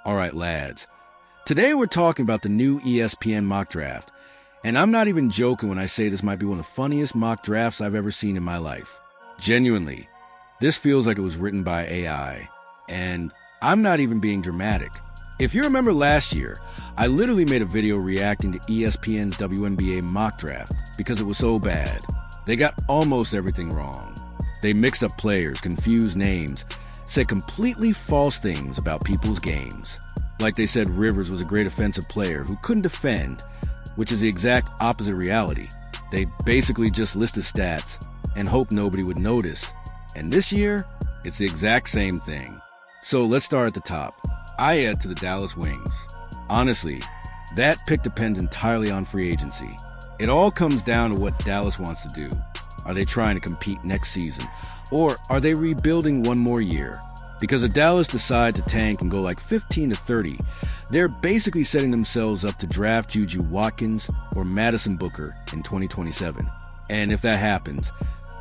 All right, lads. Today we're talking about the new ESPN mock draft. And I'm not even joking when I say this might be one of the funniest mock drafts I've ever seen in my life. Genuinely, this feels like it was written by AI. And I'm not even being dramatic. If you remember last year, I literally made a video reacting to ESPN's WNBA mock draft because it was so bad. They got almost everything wrong. They mixed up players, confused names, said completely false things about people's games. Like they said Rivers was a great offensive player who couldn't defend, which is the exact opposite of reality. They basically just listed stats and hoped nobody would notice. And this year, it's the exact same thing. So let's start at the top. Aya to the Dallas Wings. Honestly, that pick depends entirely on free agency. It all comes down to what Dallas wants to do. Are they trying to compete next season? Or are they rebuilding one more year? Because if Dallas decides to tank and go like 15-30, they're basically setting themselves up to draft Juju Watkins or Madison Booker in 2027. And if that happens,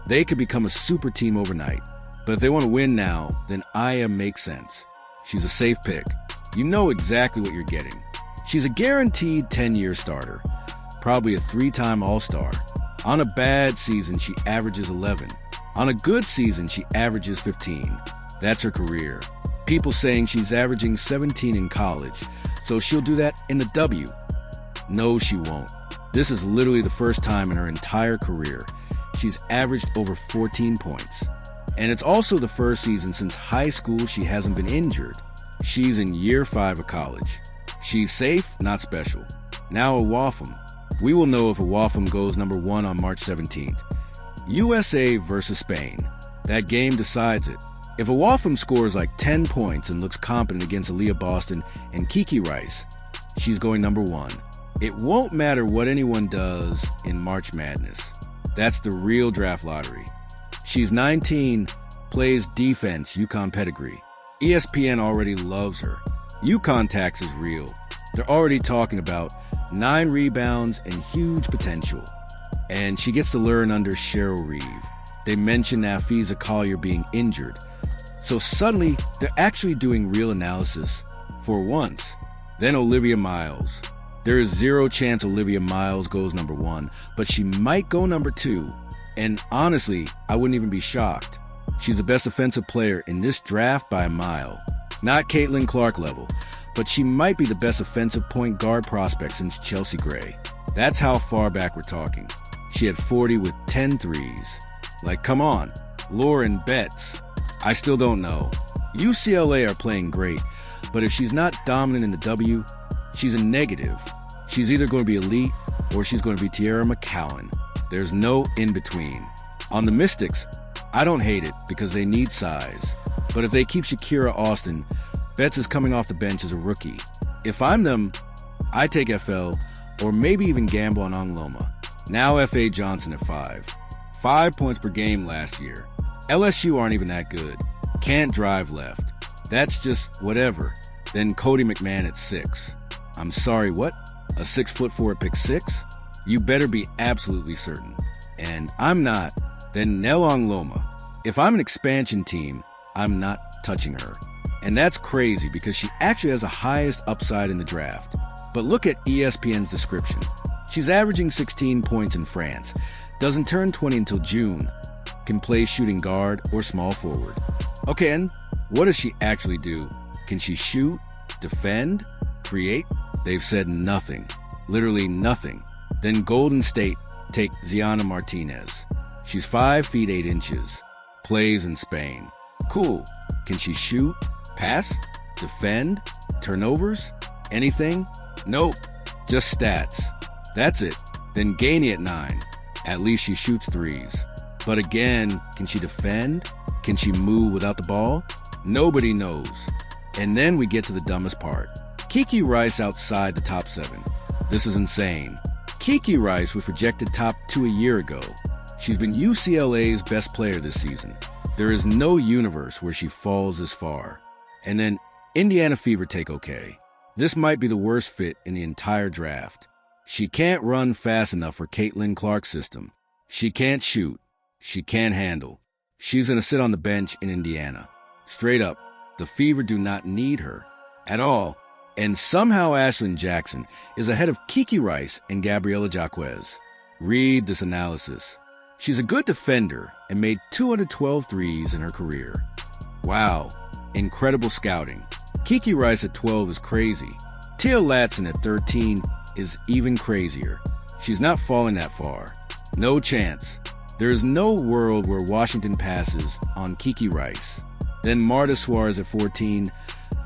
they could become a super team overnight. But if they want to win now, then Aya makes sense. She's a safe pick. You know exactly what you're getting. She's a guaranteed 10-year starter, probably a 3-time All-Star. On a bad season, she averages 11. On a good season, she averages 15. That's her career. People saying she's averaging 17 in college, so she'll do that in the W. No, she won't. This is literally the first time in her entire career she's averaged over 14 points. And it's also the first season since high school she hasn't been injured. She's in year 5 of college. She's safe, not special. Now a Waffum. We will know if a Waffum goes number 1 on March 17th. USA versus Spain. That game decides it. If a Waffum scores like 10 points and looks competent against Aaliyah Boston and Kiki Rice, she's going number 1. It won't matter what anyone does in March Madness. That's the real draft lottery. She's 19, plays defense, UConn pedigree. ESPN already loves her. UConn tax is real. They're already talking about 9 rebounds and huge potential. And she gets to learn under Cheryl Reeve. They mention Nafiza Collier being injured. So suddenly, they're actually doing real analysis for once. Then Olivia Miles. There is 0 chance Olivia Miles goes number 1, but she might go number 2. And honestly, I wouldn't even be shocked. She's the best offensive player in this draft by a mile. Not Caitlin Clark level, but she might be the best offensive point guard prospect since Chelsea Gray. That's how far back we're talking. She had 40 with 10 threes. Like, come on, Lauren Betts. I still don't know. UCLA are playing great, but if she's not dominant in the W, she's a negative. She's either going to be elite or she's going to be Tierra McCowan. There's no in-between. On the Mystics, I don't hate it because they need size. But if they keep Shakira Austin, Betts is coming off the bench as a rookie. If I'm them, I take FL or maybe even gamble on Angloma. Now F.A. Johnson at 5. 5 points per game last year. LSU aren't even that good. Can't drive left. That's just whatever. Then Cody McMahon at 6. I'm sorry, what? A 6'4" at pick 6? You better be absolutely certain. And I'm not. Then Nell Angloma. If I'm an expansion team, I'm not touching her. And that's crazy because she actually has the highest upside in the draft. But look at ESPN's description. She's averaging 16 points in France, doesn't turn 20 until June, can play shooting guard or small forward. Okay, and what does she actually do? Can she shoot, defend, create? They've said nothing, literally nothing. Then Golden State take Ziana Martinez. She's 5 feet 8 inches, plays in Spain. Cool. Can she shoot, pass, defend, turnovers, anything? Nope, just stats. That's it. Then Gainey at 9. At least she shoots threes. But again, can she defend? Can she move without the ball? Nobody knows. And then we get to the dumbest part. Kiki Rice outside the top 7. This is insane. Kiki Rice was projected top 2 a year ago. She's been UCLA's best player this season. There is no universe where she falls this far. And then Indiana Fever take okay. This might be the worst fit in the entire draft. She can't run fast enough for Caitlin Clark's system. She can't shoot. She can't handle. She's going to sit on the bench in Indiana. Straight up, the Fever do not need her. at all. And somehow Ashlyn Jackson is ahead of Kiki Rice and Gabriela Jaquez. Read this analysis. She's a good defender and made 212 threes in her career. Wow, incredible scouting. Kiki Rice at 12 is crazy. Tia Latson at 13 is even crazier. She's not falling that far. No chance. There is no world where Washington passes on Kiki Rice. Then Marta Suarez at 14.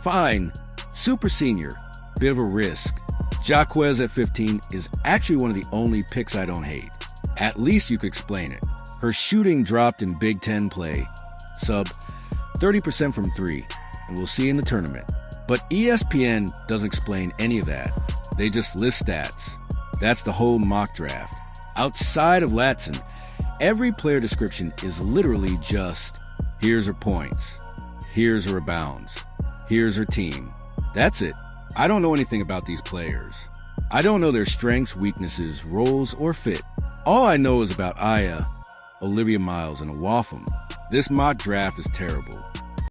Fine. Super senior. Bit of a risk. Jaquez at 15 is actually one of the only picks I don't hate. At least you could explain it. Her shooting dropped in Big Ten play. Sub 30% from 3. And we'll see in the tournament. But ESPN doesn't explain any of that. They just list stats. That's the whole mock draft. Outside of Latson, every player description is literally just, here's her points, here's her rebounds, here's her team. That's it. I don't know anything about these players. I don't know their strengths, weaknesses, roles, or fit. All I know is about Aya, Olivia Miles, and Awafam. This mock draft is terrible.